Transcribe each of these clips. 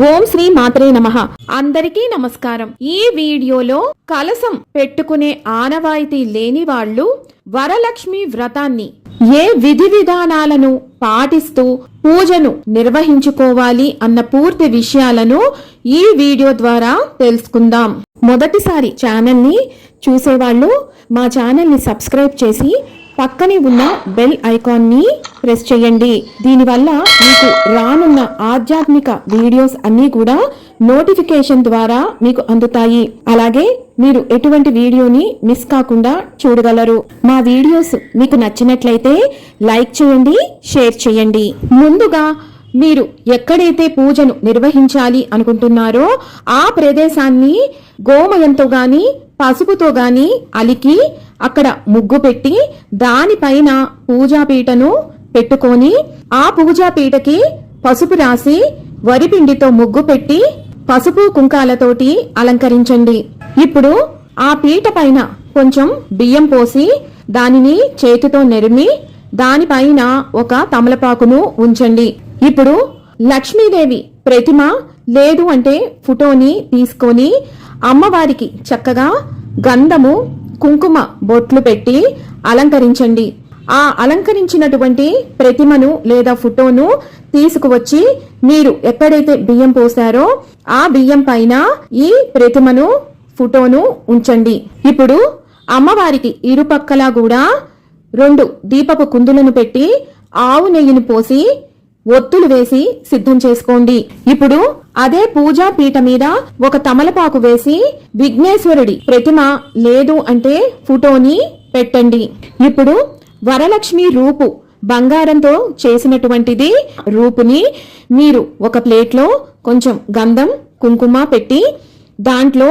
ఓం శ్రీ మాత్రే నమః. అందరికీ నమస్కారం. ఈ వీడియోలో కలసం పెట్టుకునే ఆనవాయితీ లేని వాళ్ళు వరలక్ష్మి వ్రతాన్ని ఏ విధి విధానాలను పాటిస్తూ పూజను నిర్వహించుకోవాలి అన్న పూర్తి విషయాలను ఈ వీడియో ద్వారా తెలుసుకుందాం. మొదటిసారి ఛానల్ ని చూసేవాళ్ళు మా ఛానల్ ని సబ్స్క్రైబ్ చేసి పక్కనే ఉన్న బెల్ ఐకాన్ ని ప్రెస్ చేయండి. దీనివల్ల మీకు రానున్న ఆధ్యాత్మిక వీడియోస్ అన్నీ కూడా నోటిఫికేషన్ ద్వారా మీకు అందుతాయి. అలాగే మీరు ఎటువంటి వీడియోని మిస్ కాకుండా చూడగలరు. మా వీడియోస్ మీకు నచ్చినట్లయితే లైక్ చేయండి, షేర్ చేయండి. ముందుగా మీరు ఎక్కడైతే పూజను నిర్వహించాలి అనుకుంటున్నారో ఆ ప్రదేశాన్ని గోమయంతో గాని పసుపుతో గాని అలికి అక్కడ ముగ్గు పెట్టి దానిపైన పూజాపీటను పెట్టుకొని ఆ పూజాపీటకి పసుపు రాసి వరిపిండితో ముగ్గు పెట్టి పసుపు కుంకాలతోటి అలంకరించండి. ఇప్పుడు ఆ పీట పైన కొంచెం బియ్యం పోసి దానిని చేతితో నెరిమి దానిపైన ఒక తమలపాకును ఉంచండి. ఇప్పుడు లక్ష్మీదేవి ప్రతిమ లేదు అంటే ఫోటోని తీసుకొని అమ్మవారికి చక్కగా గంధము కుంకుమ బొట్లు పెట్టి అలంకరించండి. ఆ అలంకరించినటువంటి ప్రతిమను లేదా ఫోటోను తీసుకువచ్చి మీరు ఎక్కడైతే బియ్యం పోసారో ఆ బియ్యం పైన ఈ ప్రతిమను ఫోటోను ఉంచండి. ఇప్పుడు అమ్మవారికి ఇరుపక్కలా కూడా 2 దీపపు కుందులను పెట్టి ఆవు నెయ్యిని పోసి ఒత్తులు వేసి సిద్ధం చేసుకోండి. ఇప్పుడు అదే పూజా పీట మీద ఒక తమలపాకు వేసి విఘ్నేశ్వరుడి ప్రతిమ లేదు అంటే ఫోటోని పెట్టండి. ఇప్పుడు వరలక్ష్మి రూపు బంగారంతో చేసినటువంటిది రూపుని మీరు ఒక ప్లేట్లో కొంచెం గంధం కుంకుమ పెట్టి దాంట్లో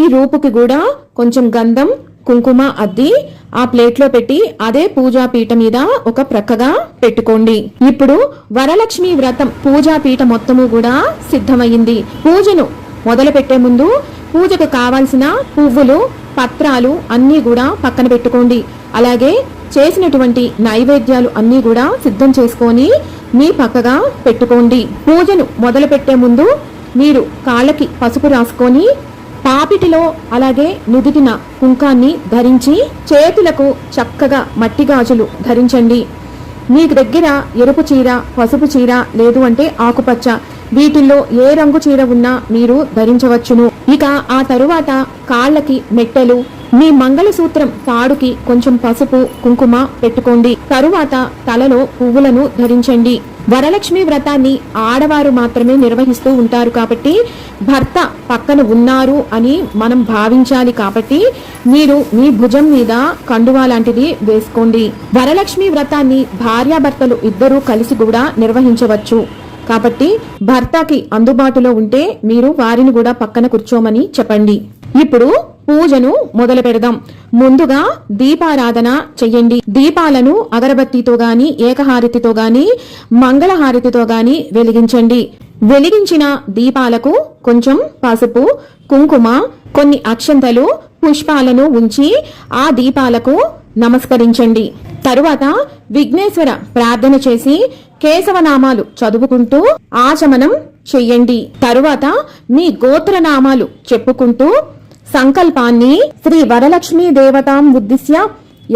ఈ రూపుకి కూడా కొంచెం గంధం కుంకుమ అద్ది ఆ ప్లేట్లో పెట్టి అదే పూజా పీట మీద ఒక ప్రక్కగా పెట్టుకోండి. ఇప్పుడు వరలక్ష్మి వ్రతం పూజా పీట మొత్తము కూడా సిద్ధమైంది. పూజను మొదలు పెట్టే ముందు పూజకు కావాల్సిన పువ్వులు పత్రాలు అన్నీ కూడా పక్కన పెట్టుకోండి. అలాగే చేసినటువంటి నైవేద్యాలు అన్నీ కూడా సిద్ధం చేసుకొని మీ పక్కగా పెట్టుకోండి. పూజను మొదలు పెట్టే ముందు మీరు కాళ్ళకి పసుపు రాసుకొని పాపిటిలో అలాగే నుదుటిన కుంకాన్ని ధరించి చేతులకు చక్కగా మట్టి గాజులు ధరించండి. మీ దగ్గర ఎరుపు చీర పసుపు చీర లేదు అంటే ఆకుపచ్చ వీటిల్లో ఏ రంగు చీర ఉన్నా మీరు ధరించవచ్చును. ఇక ఆ తరువాత కాళ్ళకి మెట్టెలు మీ మంగళసూత్రం తాడుకి కొంచెం పసుపు కుంకుమ పెట్టుకోండి. తరువాత తలలో పువ్వులను ధరించండి. వరలక్ష్మి వ్రతాన్ని ఆడవారు మాత్రమే నిర్వహిస్తూ ఉంటారు కాబట్టి భర్త పక్కన ఉన్నారు అని మనం భావించాలి. కాబట్టి మీరు మీ భుజం మీద కండువా లాంటిది వేసుకోండి. వరలక్ష్మి వ్రతాన్ని భార్యాభర్తలు ఇద్దరూ కలిసి కూడా నిర్వహించవచ్చు. కాబట్టి భర్తకి అందుబాటులో ఉంటే మీరు వారిని కూడా పక్కన కూర్చోమని చెప్పండి. ఇప్పుడు పూజను మొదలు పెడదాం. ముందుగా దీపారాధన చెయ్యండి. దీపాలను అగరబత్తితో గాని ఏకహారతితో గాని మంగళహారతితో గాని వెలిగించండి. వెలిగించిన దీపాలకు కొంచెం పసుపు కుంకుమ కొన్ని అక్షంతలు పుష్పాలను ఉంచి ఆ దీపాలకు నమస్కరించండి. తరువాత విఘ్నేశ్వర ప్రార్థన చేసి కేశవనామాలు చదువుకుంటూ ఆచమనం చెయ్యండి. తరువాత మీ గోత్రనామాలు చెప్పుకుంటూ సంకల్పాన్ని శ్రీ వరలక్ష్మీ దేవతాం ఉద్దిశ్య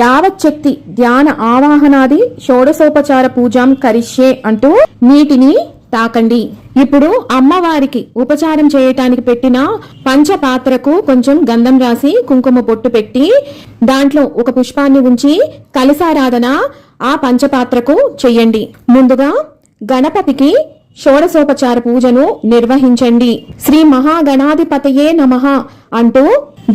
యావచ్చక్తి ధ్యాన ఆవాహనాది షోడశోపచార పూజాం కరిష్యే అంటూ నీటిని తాకండి. ఇప్పుడు అమ్మవారికి ఉపచారం చేయటానికి పెట్టిన పంచపాత్రకు కొంచెం గంధం రాసి కుంకుమ బొట్టు పెట్టి దాంట్లో ఒక పుష్పాన్ని ఉంచి కలశారాధన ఆ పంచపాత్రకు చెయ్యండి. ముందుగా గణపతికి షోడశోపచార పూజను నిర్వహించండి. శ్రీ మహాగణాధిపతయే నమః అంటూ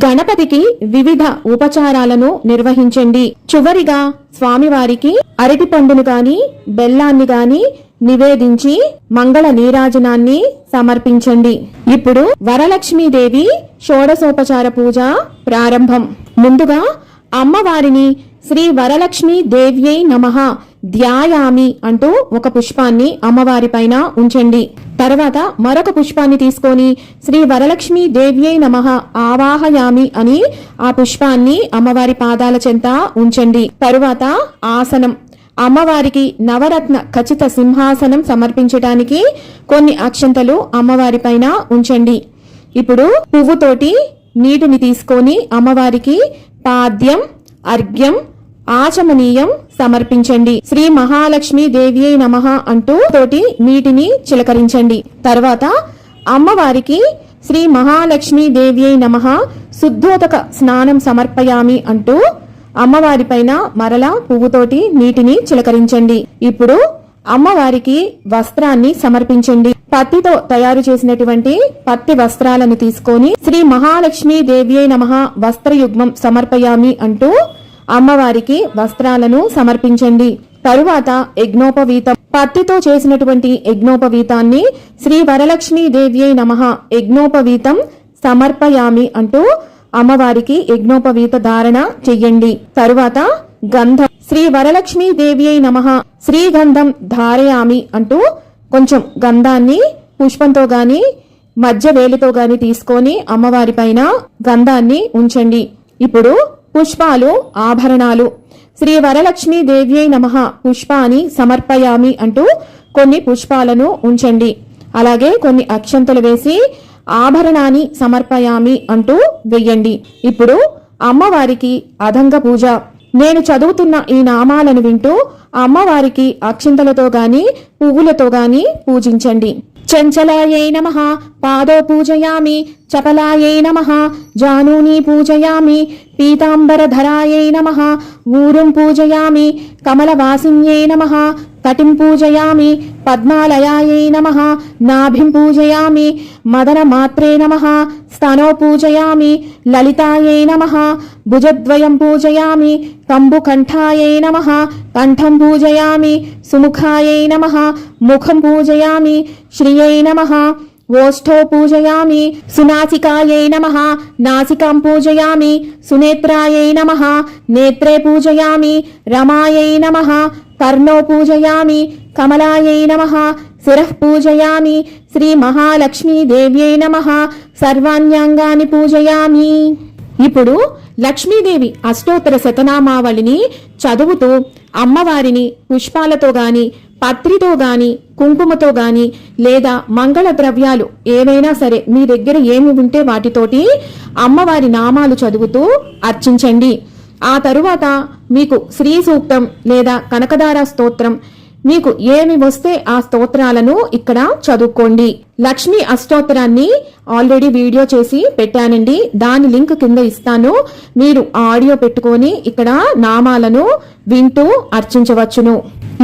గణపతికి వివిధ ఉపచారాలను నిర్వహించండి. చివరిగా స్వామివారికి అరటి పండును గాని బెల్లాన్ని గాని నివేదించి మంగళ నీరాజనాన్ని సమర్పించండి. ఇప్పుడు వరలక్ష్మీదేవి షోడశోపచార పూజ ప్రారంభం. ముందుగా అమ్మవారిని శ్రీ వరలక్ష్మీ దేవ్యై నమః ధ్యాయామి అంటూ ఒక పుష్పాన్ని అమ్మవారి పైన ఉంచండి. తర్వాత మరొక పుష్పాన్ని తీసుకొని శ్రీ వరలక్ష్మీ దేవ్యై నమః ఆవాహయామి అని ఆ పుష్పాన్ని అమ్మవారి పాదాల చెంత ఉంచండి. తరువాత ఆసనం అమ్మవారికి నవరత్న ఖచ్చిత సింహాసనం సమర్పించడానికి కొన్ని అక్షంతలు అమ్మవారి పైన ఉంచండి. ఇప్పుడు పువ్వుతోటి నీటిని తీసుకొని అమ్మవారికి పాద్యం, అర్ఘ్యం, ఆచమనీయం సమర్పించండి. శ్రీ మహాలక్ష్మి దేవ్యై నమః అంటూ తోటి నీటిని చిలకరించండి. తర్వాత అమ్మవారికి శ్రీ మహాలక్ష్మి దేవ్యై నమః శుద్ధోదక స్నానం సమర్పయామి అంటూ అమ్మవారి పైన మరలా పువ్వుతోటి నీటిని చిలకరించండి. ఇప్పుడు అమ్మవారికి వస్త్రాన్ని సమర్పించండి. పత్తితో తయారు చేసినటువంటి పత్తి వస్త్రాలను తీసుకొని శ్రీ మహాలక్ష్మి దేవ్యై నమః వస్త్రయుగ్మం సమర్పయామి అంటూ అమ్మవారికి వస్త్రాలను సమర్పించండి. తరువాత యజ్ఞోపవీతం, పత్తితో చేసినటువంటి యజ్ఞోపవీతాన్ని శ్రీ వరలక్ష్మి దేవ్యై నమః యజ్ఞోపవీతం సమర్పయామి అంటూ అమ్మవారికి యజ్ఞోపవీత ధారణ చెయ్యండి. తరువాత గంధం, శ్రీ వరలక్ష్మి దేవ్యై నమః శ్రీగంధం ధారయామి అంటూ కొంచెం గంధాన్ని పుష్పంతో గాని మధ్య వేలితో గాని తీసుకొని అమ్మవారి పైన గంధాన్ని ఉంచండి. ఇప్పుడు పుష్పాలు, ఆభరణాలు, శ్రీ వరలక్ష్మి దేవ్యై నమః పుష్పాని సమర్పయామి అంటూ కొన్ని పుష్పాలను ఉంచండి. అలాగే కొన్ని అక్షంతలు వేసి ఆభరణాన్ని సమర్పయామి అంటూ వెయ్యండి. ఇప్పుడు అమ్మవారికి అదంగ పూజ. నేను చదువుతున్న ఈ నామాలను వింటూ అమ్మవారికి అక్షింతలతో గాని పువ్వులతో గాని పూజించండి. చంచలాయై నమః పాదో పూజయామి, చపలాయై నమః జానూని పూజయామి, పీతాంబరధరాయై నమః ఊరుం పూజయామి, కమలవాసిన్యై నమః కటిం పూజయామి, పద్మాలయాయై నమః నాభిం పూజయామి, మదనమాత్రే నమః స్తనో పూజయామి, లలితాయై నమః భుజద్వయం పూజయామి, కంబుకంఠాయై నమః కంఠం పూజయామి, సుముఖాయై నమః ముఖం పూజయామి, శ్రియై నమః ఓష్ఠో పూజయామి, సునాసికాయై నమః నాసికాం పూజయామి, సునేత్రాయై నమః నేత్రే పూజయామి, రమాయై నమః కర్ణో పూజయామి, కమలాయై నమః శిరః పూజయామి, శ్రీ మహాలక్ష్మీ దేవ్యై నమః సర్వాణ్యాంగాని పూజయామి. ఇప్పుడు లక్ష్మీదేవి అష్టోత్తర శతనామావళిని చదువుతూ అమ్మవారిని పుష్పాలతో గాని, పత్రితో గాని, కుంకుమతో గాని లేదా మంగళ ద్రవ్యాలు ఏవైనా సరే మీ దగ్గర ఏమి ఉంటే వాటితోటి అమ్మవారి నామాలు చదువుతూ అర్చించండి. ఆ తరువాత మీకు శ్రీ సూక్తం లేదా కనకదార స్తోత్రం మీకు ఏమి వస్తే ఆ స్తోత్రాలను ఇక్కడ చదువుకోండి. లక్ష్మీ అష్టోత్తరాన్ని ఆల్రెడీ వీడియో చేసి పెట్టానండి, దాని లింక్ కింద ఇస్తాను. మీరు ఆడియో పెట్టుకొని ఇక్కడ నామాలను వింటూ అర్చించవచ్చును.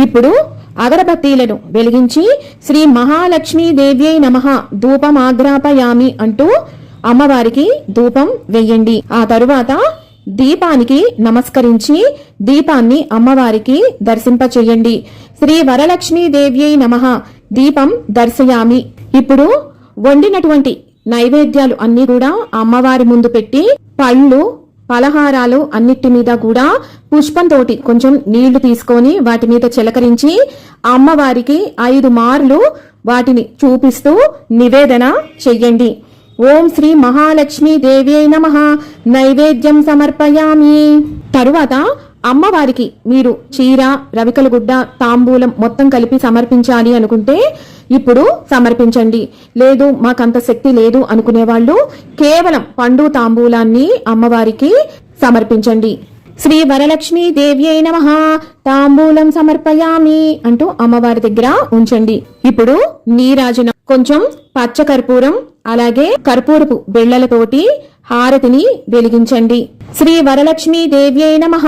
ఇప్పుడు అగరబత్తీలను వెలిగించి శ్రీ మహాలక్ష్మీ దేవ్యై నమః ధూపమాగ్రాపయామి అంటూ అమ్మవారికి ధూపం వెయ్యండి. ఆ తరువాత దీపానికి నమస్కరించి దీపాన్ని అమ్మవారికి దర్శింపచేయండి. శ్రీ వరలక్ష్మీ దేవ్యై నమః దీపం దర్శయామి. ఇప్పుడు వండినటువంటి నైవేద్యాలు అన్ని కూడా అమ్మవారి ముందు పెట్టి పళ్ళు, పలహారాలు అన్నిటి మీద కూడా పుష్పంతోటి కొంచెం నీళ్లు తీసుకొని వాటి మీద చిలకరించి అమ్మవారికి 5 మార్లు వాటిని చూపిస్తూ నివేదన చెయ్యండి. ఓం శ్రీ మహాలక్ష్మీ దేవ్యై నమః నైవేద్యం సమర్పయామి. తరువాత అమ్మవారికి మీరు చీర, రవికల గుడ్డ, తాంబూలం మొత్తం కలిపి సమర్పించాలి అనుకుంటే ఇప్పుడు సమర్పించండి. లేదు మాకంత శక్తి లేదు అనుకునే వాళ్ళు కేవలం పండు తాంబూలాన్ని అమ్మవారికి సమర్పించండి. శ్రీ వరలక్ష్మీ దేవ్యై నమః తాంబూలం సమర్పయామి అంటూ అమ్మవారి దగ్గర ఉంచండి. ఇప్పుడు నీరాజనం, కొంచెం పచ్చ కర్పూరం అలాగే కర్పూరపు బిళ్ళలతోటి హారతిని వెలిగించండి. శ్రీ వరలక్ష్మీ దేవ్యై నమః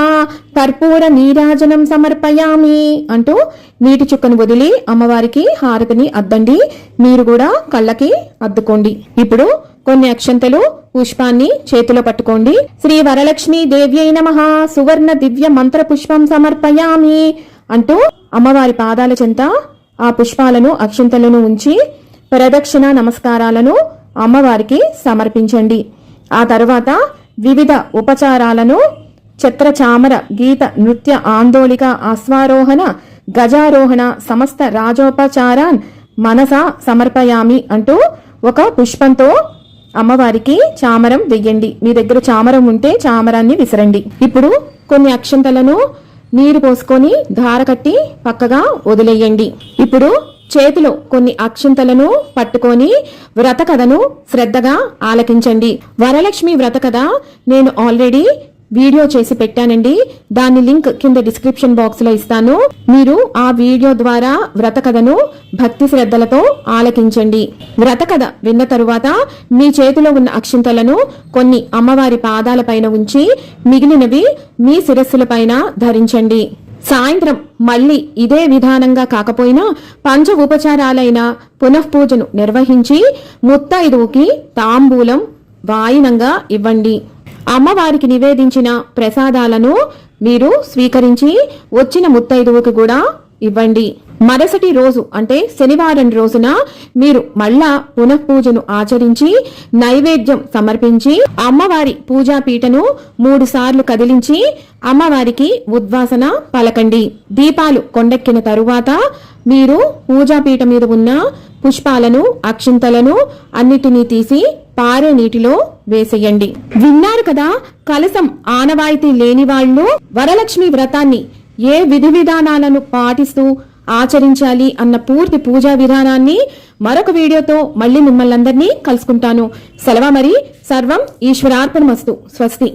కర్పూర నీరాజనం సమర్పయామి అంటూ నీటి చుక్కను వదిలి అమ్మవారికి హారతిని అద్దండి. మీరు కూడా కళ్ళకి అద్దుకోండి. ఇప్పుడు కొన్ని అక్షంతలు, పుష్పాన్ని చేతిలో పట్టుకోండి. శ్రీ వరలక్ష్మీ దేవ్యై నమః సువర్ణ దివ్య మంత్ర పుష్పం సమర్పయామి అంటూ అమ్మవారి పాదాల చెంత ఆ పుష్పాలను, అక్షంతలను ఉంచి ప్రదక్షిణ నమస్కారాలను అమ్మవారికి సమర్పించండి. ఆ తరువాత వివిధ ఉపచారాలను ఛత్ర, చామర, గీత, నృత్య, ఆందోళిక, అశ్వారోహణ, గజారోహణ సమస్త రాజోపచారాన్ మనసా సమర్పయామి అంటూ ఒక పుష్పంతో అమ్మవారికి చామరం వెయ్యండి. మీ దగ్గర చామరం ఉంటే చామరాన్ని విసరండి. ఇప్పుడు కొన్ని అక్షంతలను నీరు పోసుకొని ధార కట్టి పక్కగా వదిలేయండి. ఇప్పుడు చేతిలో కొన్ని అక్షింతలను పట్టుకొని వ్రత కథను శ్రద్ధగా ఆలకించండి. వరలక్ష్మి వ్రత కథ నేను ఆల్రెడీ వీడియో చేసి పెట్టానండి. దాని లింక్ కింద డిస్క్రిప్షన్ బాక్స్ లో ఇస్తాను. మీరు ఆ వీడియో ద్వారా వ్రత కథను భక్తి శ్రద్ధలతో ఆలకించండి. వ్రత కథ విన్న తరువాత మీ చేతిలో ఉన్న అక్షింతలను కొన్ని అమ్మవారి పాదాల పైన ఉంచి మిగిలినవి మీ శిరస్సుల పైన ధరించండి. సాయంత్రం మళ్ళీ ఇదే విధానంగా కాకపోయినా పంచ ఉపచారాలైన పునఃపూజను నిర్వహించి ముత్తైదువుకి తాంబూలం వాయినంగా ఇవ్వండి. అమ్మవారికి నివేదించిన ప్రసాదాలను మీరు స్వీకరించి వచ్చిన ముత్తైదువుకి కూడా ఇవ్వండి. మరుసటి రోజు అంటే శనివారం రోజున మీరు మళ్ళా పునఃపూజను ఆచరించి నైవేద్యం సమర్పించి అమ్మవారి పూజాపీఠను 3 సార్లు కదిలించి అమ్మవారికి ఉద్వాసన పలకండి. దీపాలు కొండెక్కిన తరువాత మీరు పూజాపీఠ మీద ఉన్న పుష్పాలను అక్షింతలను అన్నిటినీ తీసి పారే నీటిలో వేసేయండి. విన్నారు కదా, కలసం ఆనవాయితీ లేని వాళ్ళు వరలక్ష్మి వ్రతాన్ని ఏ విధి విధానాలను పాటిస్తూ ఆచరించాలి అన్న పూర్తి పూజా విధానాన్ని మరొక వీడియోతో మళ్ళీ మిమ్మల్ని అందరినీ కలుసుకుంటాను. సెలవు మరి. సర్వం ఈశ్వరార్పణమస్తు. స్వస్తి.